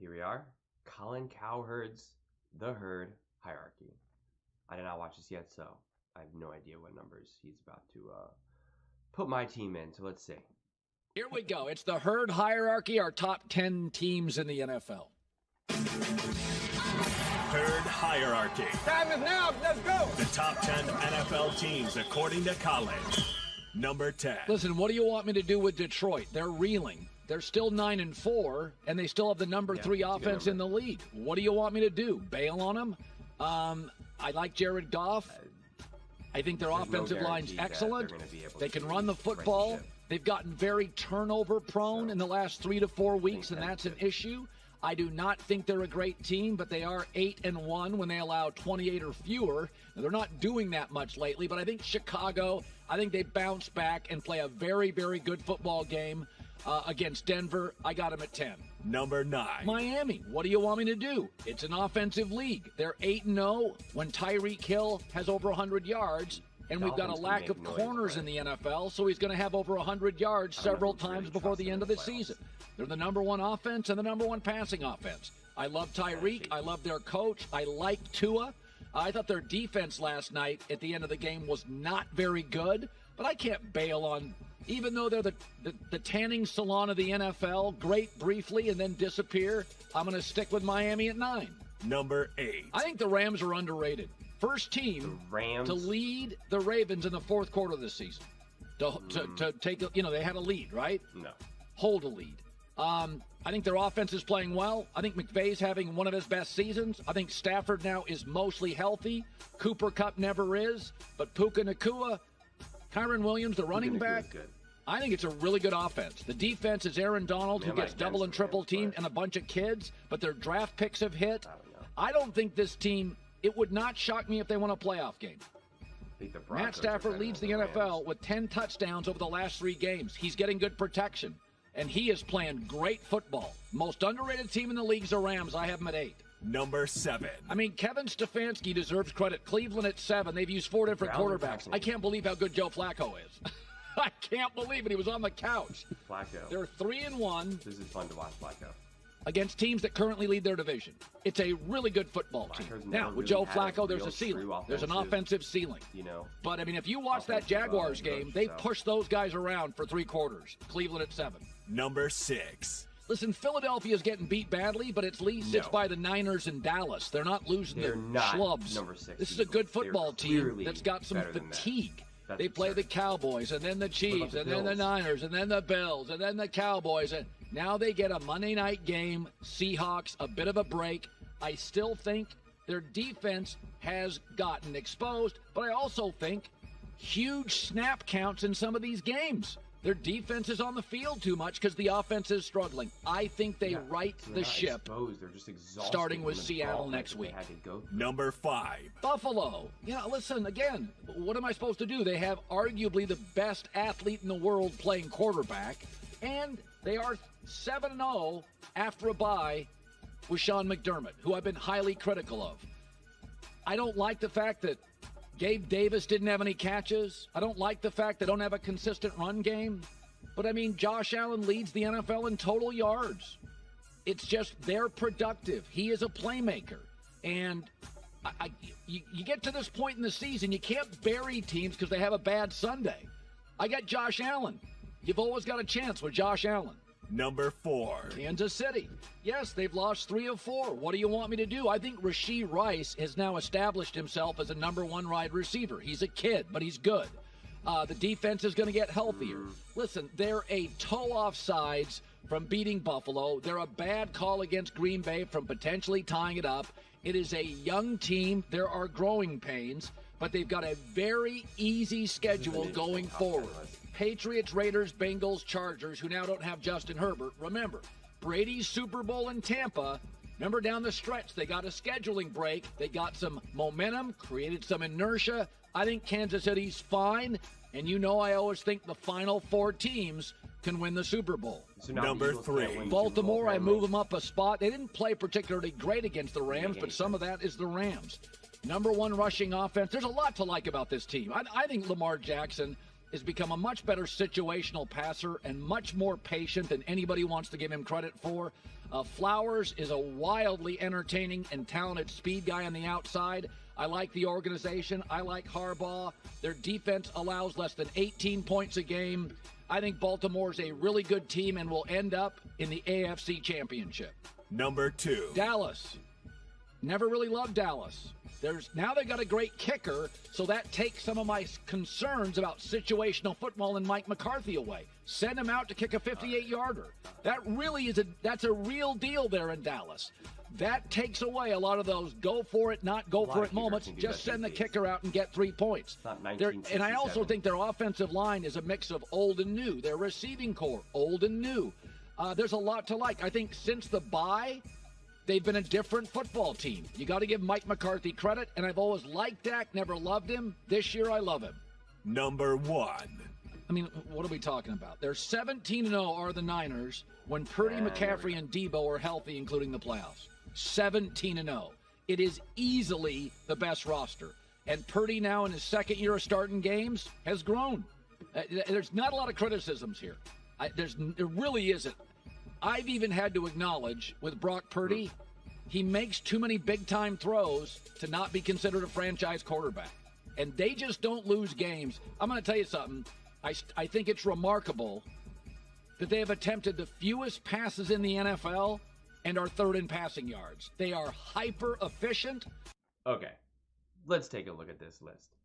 Here we are. Colin Cowherd's The Herd hierarchy. I did not watch this yet, so I have no idea what numbers he's about to put my team in. So let's see. Here we go. It's the herd hierarchy, our top 10 teams in the NFL. Herd hierarchy. Time is now. Let's go. The top 10 NFL teams according to Colin. Number 10. Listen, what do you want me to do with Detroit? They're reeling. They're still 9-4, and they still have the number 3 offense in the league. What do you want me to do? Bail on them? I like Jared Goff. I think their offensive line's excellent. They can run the football. They've gotten very turnover prone in the last 3 to 4 weeks, and that's an issue. I do not think they're a great team, but they are 8-1 when they allow 28 or fewer. Now, they're not doing that much lately, but I think Chicago, I think they bounce back and play a very, very good football game against Denver. I got them at 10. Number 9. Miami, what do you want me to do? It's an offensive league. They're 8-0 when Tyreek Hill has over 100 yards. And we've got a lack of corners in the NFL, so he's going to have over 100 yards several times before the end of the season. They're the number 1 offense and the number 1 passing offense. I love Tyreek. I love their coach. I like Tua. I thought their defense last night at the end of the game was not very good, but I can't bail on, even though they're the tanning salon of the NFL, great briefly and then disappear, I'm going to stick with Miami at 9. Number 8. I think the Rams are underrated. First team to lead the Ravens in the fourth quarter of the season. To take, they had a lead, right? No. Hold a lead. I think their offense is playing well. I think McVay's having one of his best seasons. I think Stafford now is mostly healthy. Cooper Kupp never is. But Puka Nacua, Kyron Williams, the running back, I think it's a really good offense. The defense is Aaron Donald, who gets double and triple teamed, and a bunch of kids, but their draft picks have hit. I don't think this team, it would not shock me if they won a playoff game. Matt Stafford leads the NFL with 10 touchdowns over the last 3 games. He's getting good protection, and he is playing great football. Most underrated team in the league is the Rams. I have them at 8. Number 7. I mean, Kevin Stefanski deserves credit. Cleveland at 7. They've used 4 different quarterbacks. I can't believe how good Joe Flacco is. I can't believe it. He was on the couch. Flacco. They're 3-1. This is fun to watch Flacco. Against teams that currently lead their division. It's a really good football team. Now, with Joe Flacco, there's a ceiling. There's an offensive ceiling. But, I mean, if you watch that Jaguars game, they pushed those guys around for 3 quarters. Cleveland at 7. Number 6. Listen, Philadelphia's getting beat badly, but at least it's by the Niners and Dallas. They're not losing their schlubs. Number 6. This is a good football team that's got some fatigue. They play the Cowboys, and then the Chiefs, and then the Niners, and then the Bills, and then the Cowboys. And now they get a Monday night game, Seahawks, a bit of a break. I still think their defense has gotten exposed, but I also think huge snap counts in some of these games. Their defense is on the field too much because the offense is struggling. I think they right the ship, They're just exhausted starting with Seattle next week. Number 5. Buffalo. Listen, again, what am I supposed to do? They have arguably the best athlete in the world playing quarterback, and they are 7-0 after a bye with Sean McDermott, who I've been highly critical of. I don't like the fact that Gabe Davis didn't have any catches. I don't like the fact they don't have a consistent run game. But, I mean, Josh Allen leads the NFL in total yards. It's just they're productive. He is a playmaker. And you get to this point in the season, you can't bury teams because they have a bad Sunday. I got Josh Allen. You've always got a chance with Josh Allen. Number 4. Kansas City. Yes, they've lost 3 of 4. What do you want me to do? I think Rashee Rice has now established himself as a number 1 wide receiver. He's a kid, but he's good. The defense is going to get healthier. Listen, they're a toe off sides from beating Buffalo. They're a bad call against Green Bay from potentially tying it up. It is a young team. There are growing pains, but they've got a very easy schedule going forward. Patriots, Raiders, Bengals, Chargers, who now don't have Justin Herbert. Remember, Brady's Super Bowl in Tampa. Remember down the stretch, they got a scheduling break. They got some momentum, created some inertia. I think Kansas City's fine. And I always think the final 4 teams can win the Super Bowl. Number 3. Baltimore, I move them up a spot. They didn't play particularly great against the Rams, but some of that is the Rams. Number 1 rushing offense. There's a lot to like about this team. I think Lamar Jackson has become a much better situational passer and much more patient than anybody wants to give him credit for. Flowers is a wildly entertaining and talented speed guy on the outside. I like the organization. I like Harbaugh. Their defense allows less than 18 points a game. I think Baltimore's a really good team and will end up in the AFC Championship. Number 2. Dallas. Never really loved Dallas. Now they got a great kicker, so that takes some of my concerns about situational football and Mike McCarthy away. Send him out to kick a 58-yarder. That's a real deal there in Dallas. That takes away a lot of those go for it, not go for it moments. Just send the kicker out and get 3 points. And I also think their offensive line is a mix of old and new. Their receiving core, old and new. There's a lot to like. I think since the bye, they've been a different football team. You got to give Mike McCarthy credit, and I've always liked Dak, never loved him. This year, I love him. Number 1. I mean, what are we talking about? They're 17-0 are the Niners when Purdy, McCaffrey, and Debo are healthy, including the playoffs. 17-0. It is easily the best roster. And Purdy now in his second year of starting games has grown. There's not a lot of criticisms here. There really isn't. I've even had to acknowledge with Brock Purdy, he makes too many big-time throws to not be considered a franchise quarterback. And they just don't lose games. I'm going to tell you something. I think it's remarkable that they have attempted the fewest passes in the NFL and are third in passing yards. They are hyper-efficient. Okay, let's take a look at this list.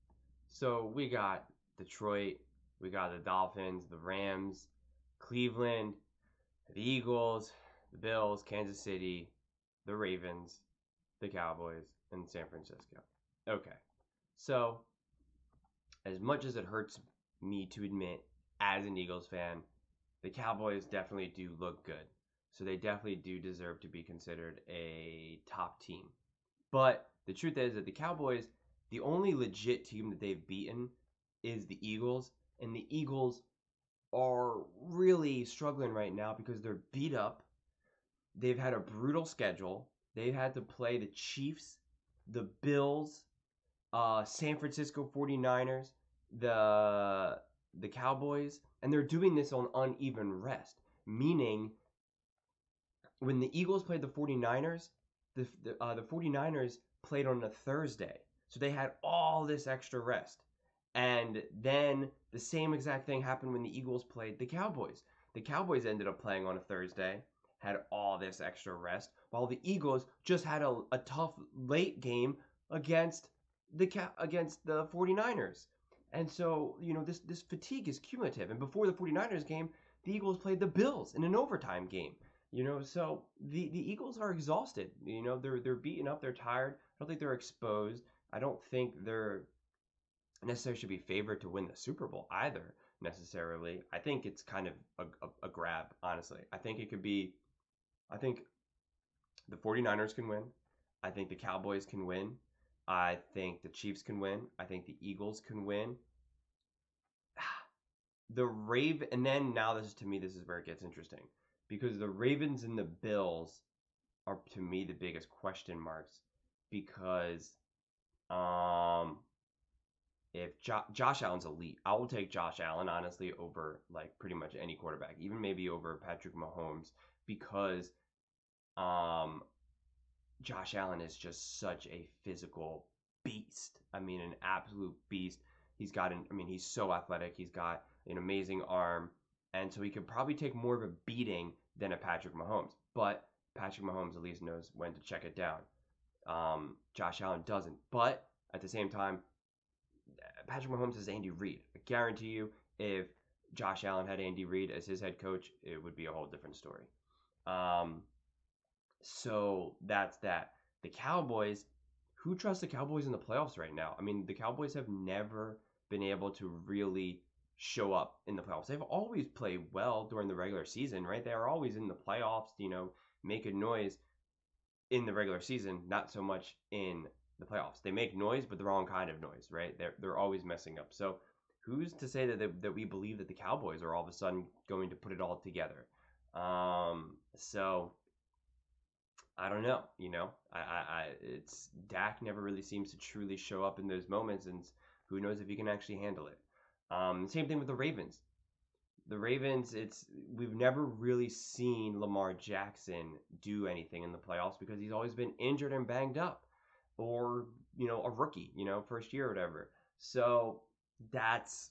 So we got Detroit, we got the Dolphins, the Rams, Cleveland, the Eagles, the Bills, Kansas City, the Ravens, the Cowboys, and San Francisco. Okay, so as much as it hurts me to admit as an Eagles fan, the Cowboys definitely do look good. So they definitely do deserve to be considered a top team. But the truth is that the Cowboys, the only legit team that they've beaten is the Eagles. And the Eagles are really struggling right now because they're beat up. They've had a brutal schedule. They've had to play the Chiefs, the Bills, San Francisco 49ers, the Cowboys, and they're doing this on uneven rest, meaning when the Eagles played the 49ers, the 49ers played on a Thursday. So they had all this extra rest. And then the same exact thing happened when the Eagles played the Cowboys. The Cowboys ended up playing on a Thursday, had all this extra rest, while the Eagles just had a tough late game against the 49ers. And so, this fatigue is cumulative. And before the 49ers game, the Eagles played the Bills in an overtime game. So the Eagles are exhausted. They're beaten up. They're tired. I don't think they're exposed. I don't think they're necessarily should be favored to win the Super Bowl either, necessarily. I think it's kind of a grab, honestly. I think the 49ers can win. I think the Cowboys can win. I think the Chiefs can win. I think the Eagles can win. And then now this is where it gets interesting. Because the Ravens and the Bills are, to me, the biggest question marks. Because if Josh Allen's elite, I will take Josh Allen, honestly, over pretty much any quarterback. Even maybe over Patrick Mahomes. Because Josh Allen is just such a physical beast. I mean, an absolute beast. He's so athletic. He's got an amazing arm. And so he could probably take more of a beating than a Patrick Mahomes. But Patrick Mahomes at least knows when to check it down. Josh Allen doesn't. But at the same time, Patrick Mahomes is Andy Reid. I guarantee you, if Josh Allen had Andy Reid as his head coach, it would be a whole different story. So that's that. The Cowboys, who trusts the Cowboys in the playoffs right now? I mean, the Cowboys have never been able to really show up in the playoffs. They've always played well during the regular season, right? They are always in the playoffs, making noise in the regular season, not so much in the playoffs. They make noise, but the wrong kind of noise, right? They're always messing up. So who's to say that we believe that the Cowboys are all of a sudden going to put it all together? So I don't know. It's Dak never really seems to truly show up in those moments, and who knows if he can actually handle it. Same thing with the Ravens. The Ravens, we've never really seen Lamar Jackson do anything in the playoffs because he's always been injured and banged up, or a rookie, first year or whatever. So that's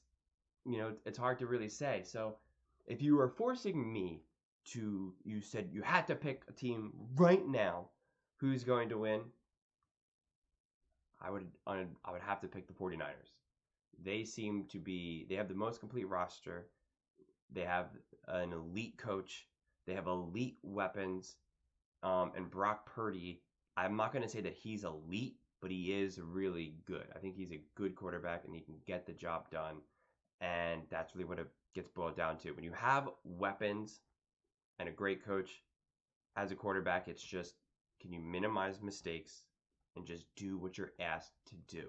it's hard to really say. So if you were forcing me you said you had to pick a team right now who's going to win, I would have to pick the 49ers. They have the most complete roster. They have an elite coach. They have elite weapons. And Brock Purdy, I'm not going to say that he's elite, but he is really good. I think he's a good quarterback and he can get the job done. And that's really what it gets boiled down to. When you have weapons and a great coach as a quarterback, it's just, can you minimize mistakes and just do what you're asked to do?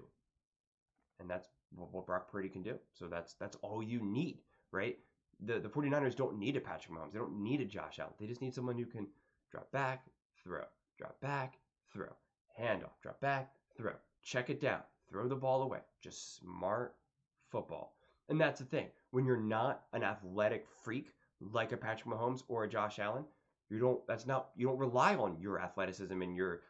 And that's what Brock Purdy can do. So that's all you need, right? The 49ers don't need a Patrick Mahomes. They don't need a Josh Allen. They just need someone who can drop back, throw, drop back, throw, handoff, drop back, throw, check it down, throw the ball away. Just smart football. And that's the thing. When you're not an athletic freak like a Patrick Mahomes or a Josh Allen, you don't rely on your athleticism and your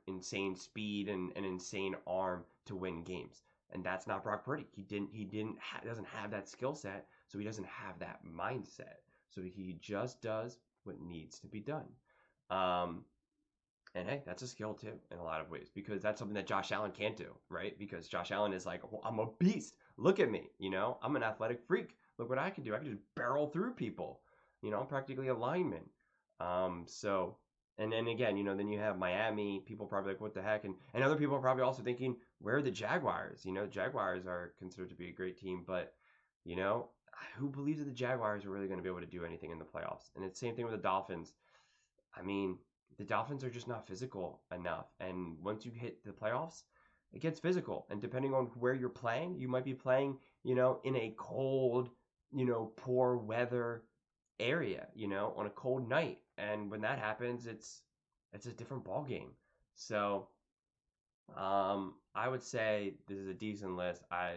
insane speed and an insane arm to win games. And that's not Brock Purdy. He doesn't have that skill set, so he doesn't have that mindset. So he just does what needs to be done. And hey, that's a skill too in a lot of ways, because that's something that Josh Allen can't do, right? Because Josh Allen is like, well, I'm a beast. Look at me, I'm an athletic freak. Look what I can do. I can just barrel through people. I'm practically a lineman. So, and then again, then you have Miami. People probably like, what the heck? And other people are probably also thinking, where are the Jaguars? Jaguars are considered to be a great team, but, who believes that the Jaguars are really going to be able to do anything in the playoffs? And it's the same thing with the Dolphins. I mean, the Dolphins are just not physical enough. And once you hit the playoffs, it gets physical. And depending on where you're playing, you might be playing, in a cold, poor weather area, on a cold night. And when that happens, it's a different ball game. So I would say this is a decent list. I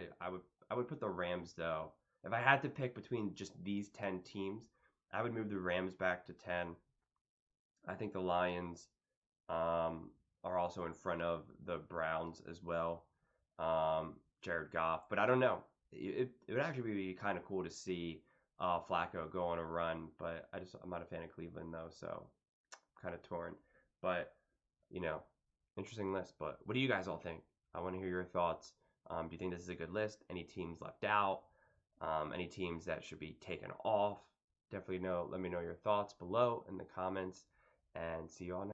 would put the Rams, though. If I had to pick between just these 10 teams, I would move the Rams back to 10. I think the Lions are also in front of the Browns as well. Jared Goff, but I don't know. It would actually be kind of cool to see Flacco go on a run, but I'm not a fan of Cleveland though, so kind of torn. But interesting list. But what do you guys all think? I want to hear your thoughts. Do you think this is a good list? Any teams left out? Any teams that should be taken off? Definitely let me know your thoughts below in the comments, and see you all next.